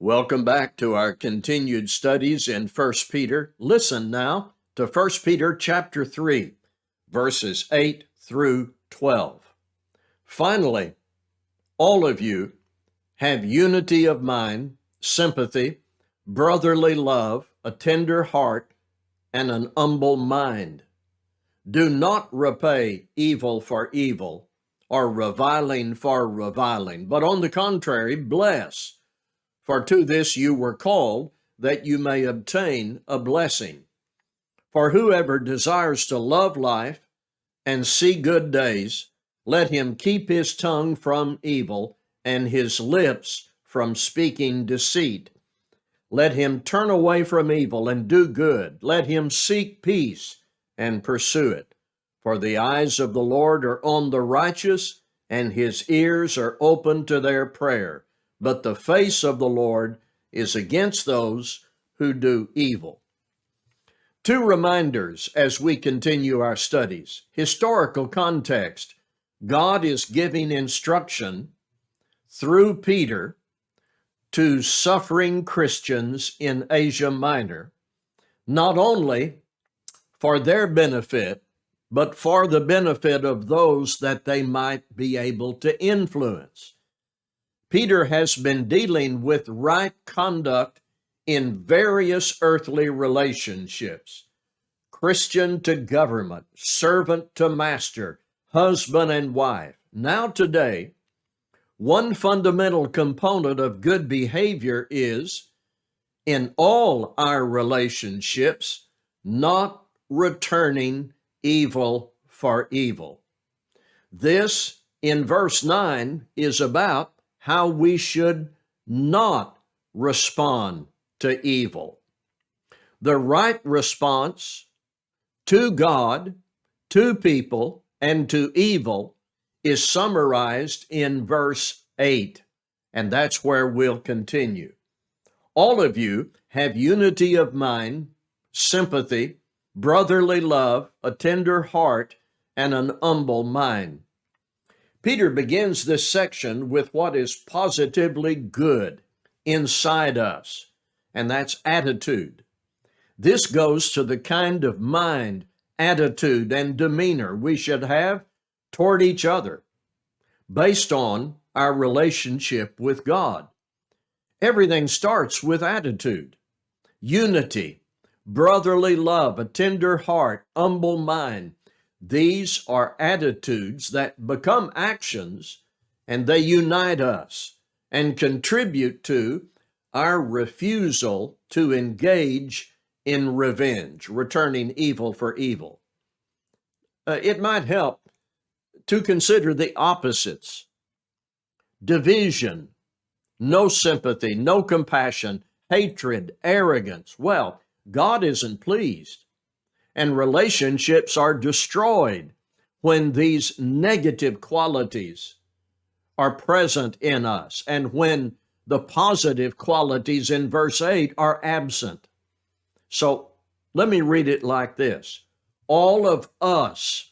Welcome back to our continued studies in 1 Peter. Listen now to 1 Peter chapter 3, verses 8 through 12. Finally, all of you have unity of mind, sympathy, brotherly love, a tender heart, and an humble mind. Do not repay evil for evil or reviling for reviling, but on the contrary, bless. For to this you were called, that you may obtain a blessing. For whoever desires to love life and see good days, let him keep his tongue from evil and his lips from speaking deceit. Let him turn away from evil and do good. Let him seek peace and pursue it. For the eyes of the Lord are on the righteous, and his ears are open to their prayer. But the face of the Lord is against those who do evil. Two reminders as we continue our studies. Historical context. God is giving instruction through Peter to suffering Christians in Asia Minor, not only for their benefit, but for the benefit of those that they might be able to influence. Peter has been dealing with right conduct in various earthly relationships, Christian to government, servant to master, husband and wife. Now today, one fundamental component of good behavior is, in all our relationships, not returning evil for evil. This, in verse 9, is about how we should not respond to evil. The right response to God, to people, and to evil is summarized in verse 8, and that's where we'll continue. All of you have unity of mind, sympathy, brotherly love, a tender heart, and an humble mind. Peter begins this section with what is positively good inside us, and that's attitude. This goes to the kind of mind, attitude, and demeanor we should have toward each other based on our relationship with God. Everything starts with attitude, unity, brotherly love, a tender heart, humble mind. These are attitudes that become actions, and they unite us and contribute to our refusal to engage in revenge, returning evil for evil. It might help to consider the opposites: division, no sympathy, no compassion, hatred, arrogance. Well, God isn't pleased. And relationships are destroyed when these negative qualities are present in us and when the positive qualities in verse 8 are absent. So let me read it like this. All of us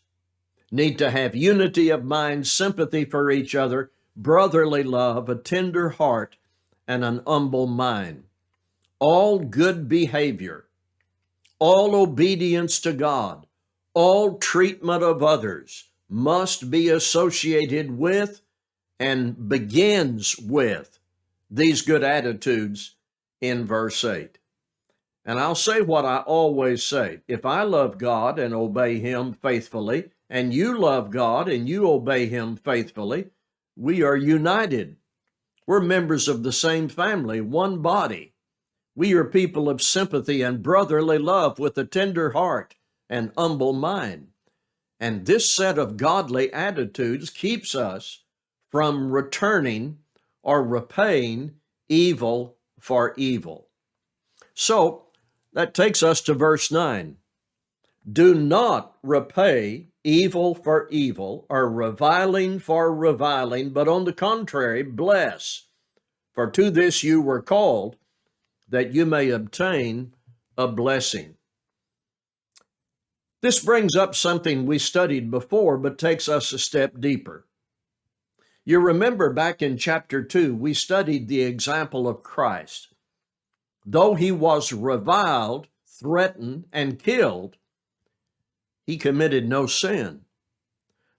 need to have unity of mind, sympathy for each other, brotherly love, a tender heart, and an humble mind. All good behavior, all obedience to God, all treatment of others must be associated with and begins with these good attitudes in verse 8. And I'll say what I always say. If I love God and obey Him faithfully, and you love God and you obey Him faithfully, we are united. We're members of the same family, one body. We are people of sympathy and brotherly love with a tender heart and humble mind. And this set of godly attitudes keeps us from returning or repaying evil for evil. So that takes us to verse 9. Do not repay evil for evil or reviling for reviling, but on the contrary, bless. For to this you were called, that you may obtain a blessing. This brings up something we studied before, but takes us a step deeper. You remember back in chapter 2, we studied the example of Christ. Though he was reviled, threatened, and killed, he committed no sin,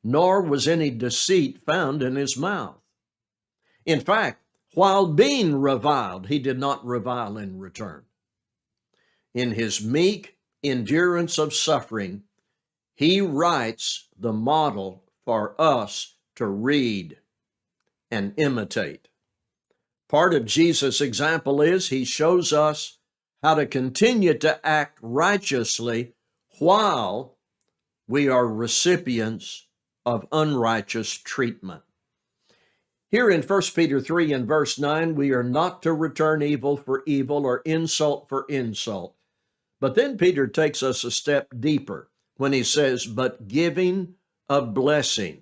nor was any deceit found in his mouth. In fact, while being reviled, he did not revile in return. In his meek endurance of suffering, he writes the model for us to read and imitate. Part of Jesus' example is he shows us how to continue to act righteously while we are recipients of unrighteous treatment. Here in 1 Peter 3 and verse 9, we are not to return evil for evil or insult for insult. But then Peter takes us a step deeper when he says, but giving a blessing.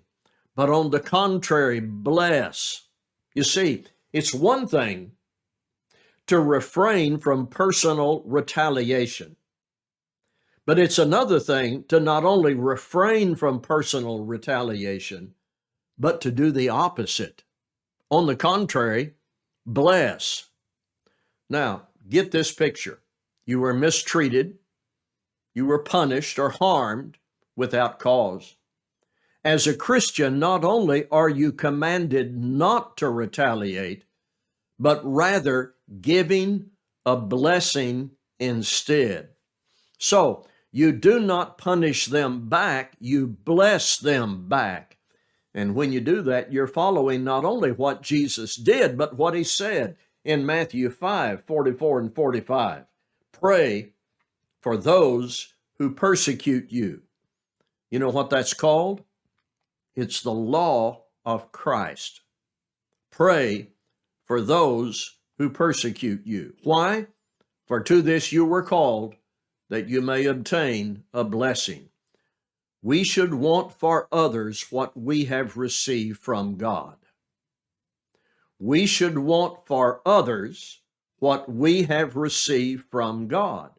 But on the contrary, bless. You see, it's one thing to refrain from personal retaliation, but it's another thing to not only refrain from personal retaliation, but to do the opposite. On the contrary, bless. Now, get this picture. You were mistreated, you were punished or harmed without cause. As a Christian, not only are you commanded not to retaliate, but rather giving a blessing instead. So you do not punish them back, you bless them back. And when you do that, you're following not only what Jesus did, but what he said in Matthew 5:44 and 45. Pray for those who persecute you. You know what that's called? It's the law of Christ. Pray for those who persecute you. Why? For to this you were called, that you may obtain a blessing. We should want for others what we have received from God. We should want for others what we have received from God.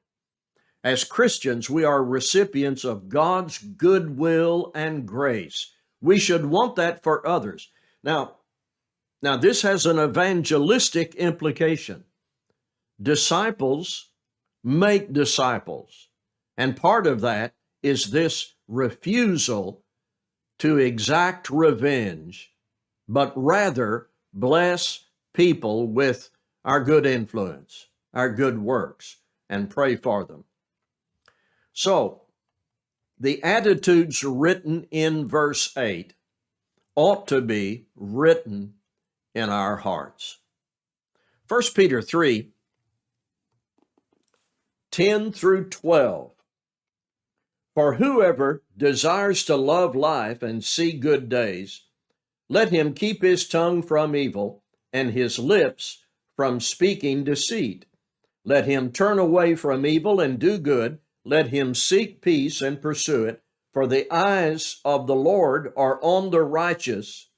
As Christians, we are recipients of God's goodwill and grace. We should want that for others. Now this has an evangelistic implication. Disciples make disciples. And part of that is this refusal to exact revenge, but rather bless people with our good influence, our good works, and pray for them. So, the attitudes written in verse 8 ought to be written in our hearts. 1 Peter 3, 10 through 12. For whoever desires to love life and see good days, let him keep his tongue from evil and his lips from speaking deceit. Let him turn away from evil and do good. Let him seek peace and pursue it. For the eyes of the Lord are on the righteous,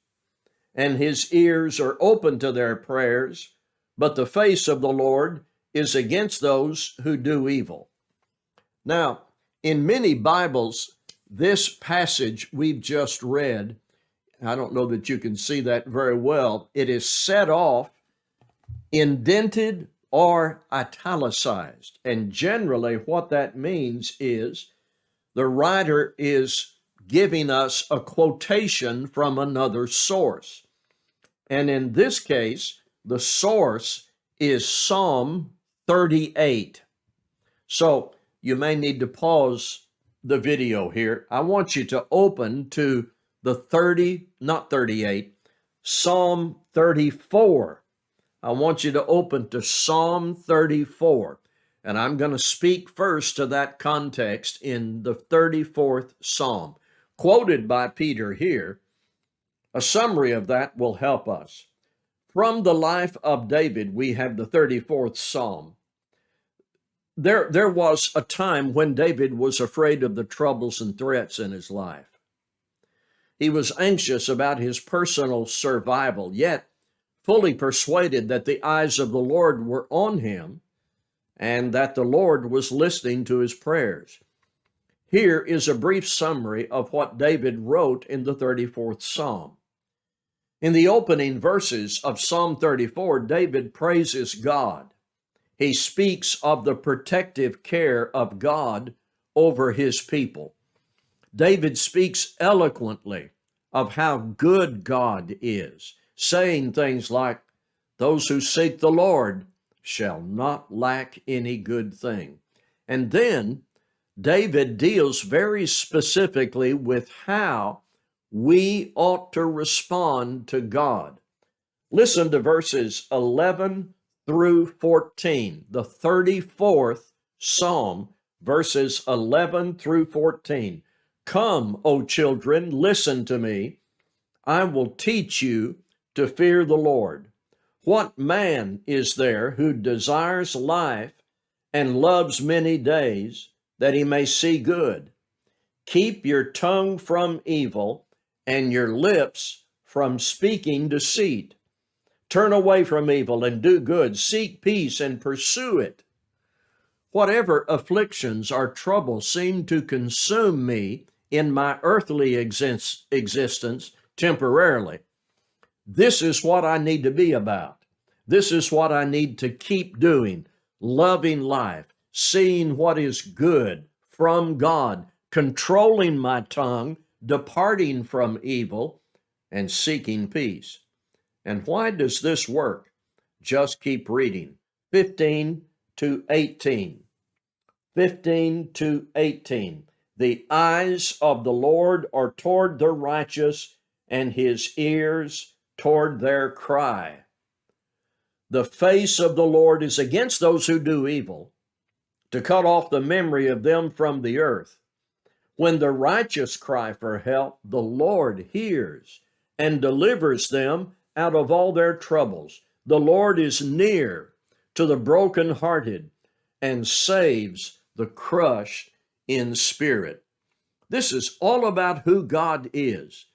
and his ears are open to their prayers. But the face of the Lord is against those who do evil. Now, in many Bibles, this passage we've just read, I don't know that you can see that very well, it is set off, indented, or italicized. And generally what that means is the writer is giving us a quotation from another source. And in this case, the source is Psalm 38. So you may need to pause the video here. I want you to open to Psalm 34. I want you to open to Psalm 34. And I'm going to speak first to that context in the 34th Psalm, quoted by Peter here. A summary of that will help us. From the life of David, we have the 34th Psalm. There was a time when David was afraid of the troubles and threats in his life. He was anxious about his personal survival, yet fully persuaded that the eyes of the Lord were on him and that the Lord was listening to his prayers. Here is a brief summary of what David wrote in the 34th Psalm. In the opening verses of Psalm 34, David praises God. He speaks of the protective care of God over his people. David speaks eloquently of how good God is, saying things like, "Those who seek the Lord shall not lack any good thing." And then David deals very specifically with how we ought to respond to God. Listen to verses 11 through 14, the 34th Psalm, verses 11 through 14. "Come, O children, listen to me. I will teach you to fear the Lord. What man is there who desires life and loves many days, that he may see good? Keep your tongue from evil and your lips from speaking deceit. Turn away from evil and do good. Seek peace and pursue it. Whatever afflictions or troubles seem to consume me in my earthly existence temporarily, this is what I need to be about. This is what I need to keep doing, loving life, seeing what is good from God, controlling my tongue, departing from evil, and seeking peace." And why does this work? Just keep reading. 15 to 18. 15 to 18. "The eyes of the Lord are toward the righteous, and his ears toward their cry. The face of the Lord is against those who do evil, to cut off the memory of them from the earth. When the righteous cry for help, the Lord hears and delivers them out of all their troubles. The Lord is near to the brokenhearted and saves the crushed in spirit." This is all about who God is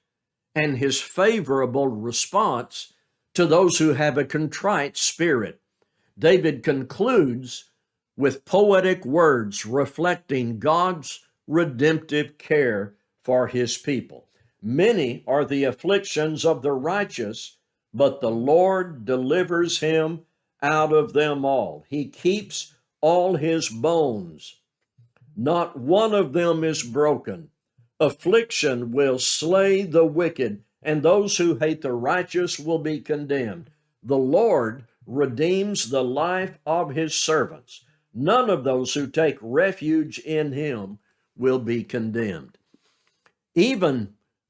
and his favorable response to those who have a contrite spirit. David concludes with poetic words reflecting God's redemptive care for his people. "Many are the afflictions of the righteous, but the Lord delivers him out of them all. He keeps all his bones. Not one of them is broken. Affliction will slay the wicked, and those who hate the righteous will be condemned. The Lord redeems the life of his servants. None of those who take refuge in him will be condemned."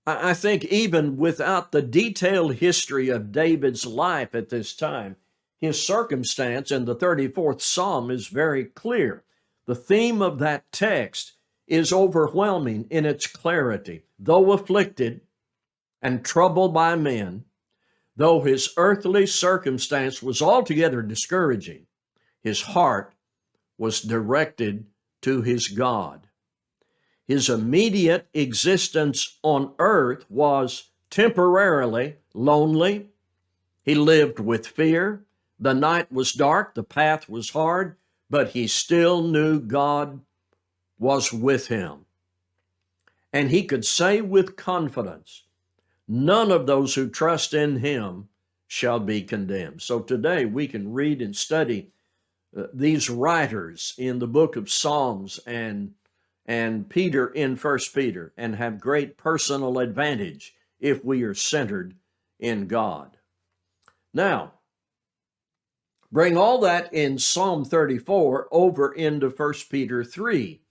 I think even without the detailed history of David's life at this time, his circumstance in the 34th Psalm is very clear. The theme of that text is overwhelming in its clarity. Though afflicted and troubled by men, though his earthly circumstance was altogether discouraging, his heart was directed to his God. His immediate existence on earth was temporarily lonely. He lived with fear. The night was dark, the path was hard, but he still knew God was with him. And he could say with confidence, "None of those who trust in him shall be condemned." So today we can read and study these writers in the book of Psalms and Peter in 1 Peter and have great personal advantage if we are centered in God. Now, bring all that in Psalm 34 over into 1 Peter 3,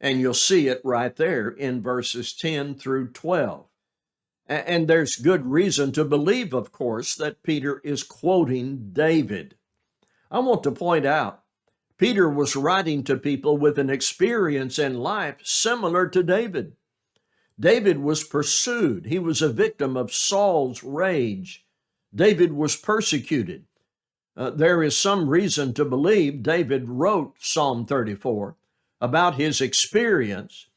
and you'll see it right there in verses 10 through 12. And there's good reason to believe, of course, that Peter is quoting David. I want to point out, Peter was writing to people with an experience in life similar to David. David was pursued. He was a victim of Saul's rage. David was persecuted. There is some reason to believe David wrote Psalm 34 about his experience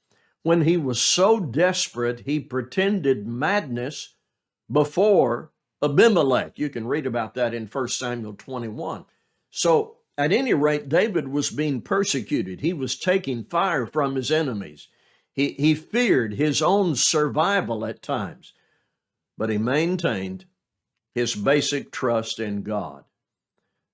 when he was so desperate he pretended madness before Abimelech. You can read about that in 1 Samuel 21. So at any rate, David was being persecuted. He was taking fire from his enemies. He feared his own survival at times, but he maintained his basic trust in God.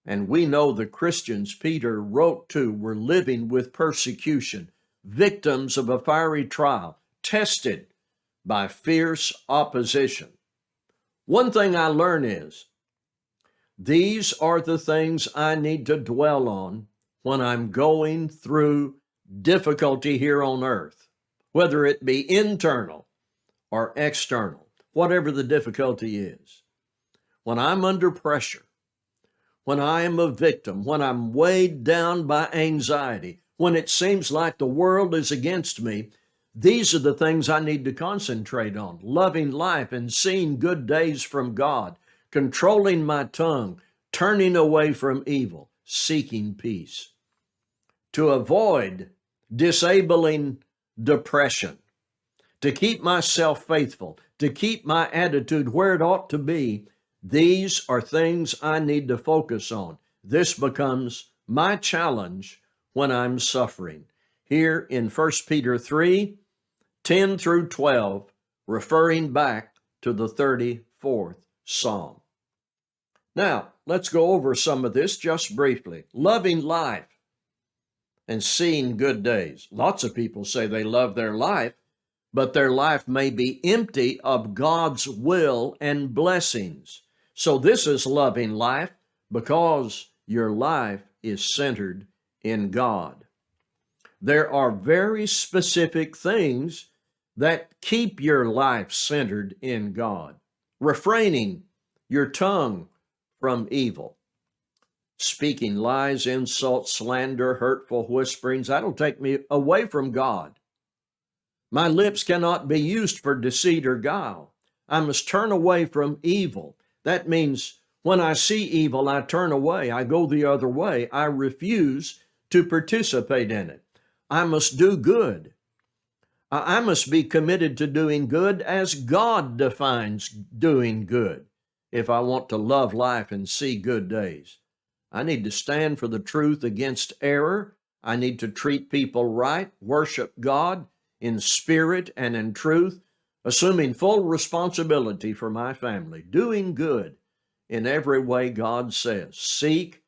And we know the Christians Peter wrote to were living with persecution, victims of a fiery trial, tested by fierce opposition. One thing I learn is these are the things I need to dwell on when I'm going through difficulty here on earth, whether it be internal or external, whatever the difficulty is. When I'm under pressure, when I am a victim, when I'm weighed down by anxiety, when it seems like the world is against me, these are the things I need to concentrate on: loving life and seeing good days from God, controlling my tongue, turning away from evil, seeking peace. To avoid disabling depression, to keep myself faithful, to keep my attitude where it ought to be, these are things I need to focus on. This becomes my challenge when I'm suffering. Here in 1 Peter 3:10 through 12, referring back to the 34th Psalm. Now, let's go over some of this just briefly. Loving life and seeing good days. Lots of people say they love their life, but their life may be empty of God's will and blessings. So this is loving life because your life is centered in God. There are very specific things that keep your life centered in God. Refraining your tongue from evil. Speaking lies, insults, slander, hurtful whisperings, that'll take me away from God. My lips cannot be used for deceit or guile. I must turn away from evil. That means when I see evil, I turn away. I go the other way. I refuse to participate in it. I must do good. I must be committed to doing good as God defines doing good if I want to love life and see good days. I need to stand for the truth against error. I need to treat people right, worship God in spirit and in truth, assuming full responsibility for my family, doing good in every way God says. Seek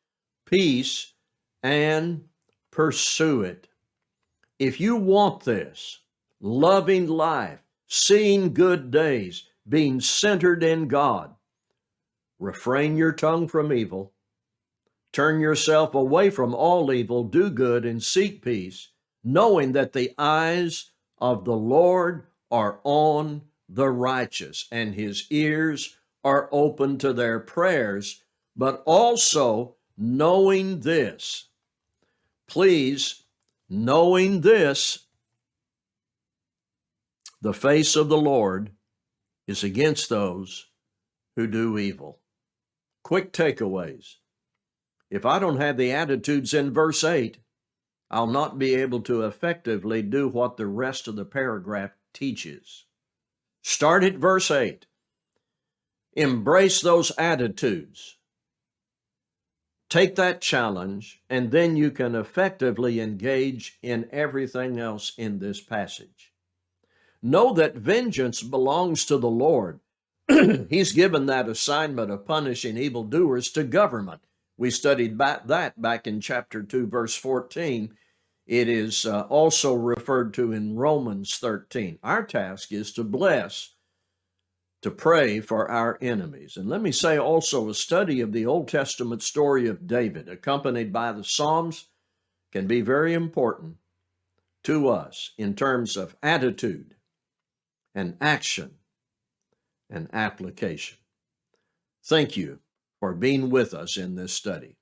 peace and pursue it. If you want this, loving life, seeing good days, being centered in God, refrain your tongue from evil, turn yourself away from all evil, do good, and seek peace, knowing that the eyes of the Lord are on the righteous, and his ears are open to their prayers, but also knowing this. Please, knowing this, the face of the Lord is against those who do evil. Quick takeaways. If I don't have the attitudes in verse 8, I'll not be able to effectively do what the rest of the paragraph teaches. Start at verse 8. Embrace those attitudes. Take that challenge, and then you can effectively engage in everything else in this passage. Know that vengeance belongs to the Lord. He's given that assignment of punishing evildoers to government. We studied that back in chapter 2, verse 14. It is also referred to in Romans 13. Our task is to bless, to pray for our enemies. And let me say also, a study of the Old Testament story of David, accompanied by the Psalms, can be very important to us in terms of attitude and action and application. Thank you for being with us in this study.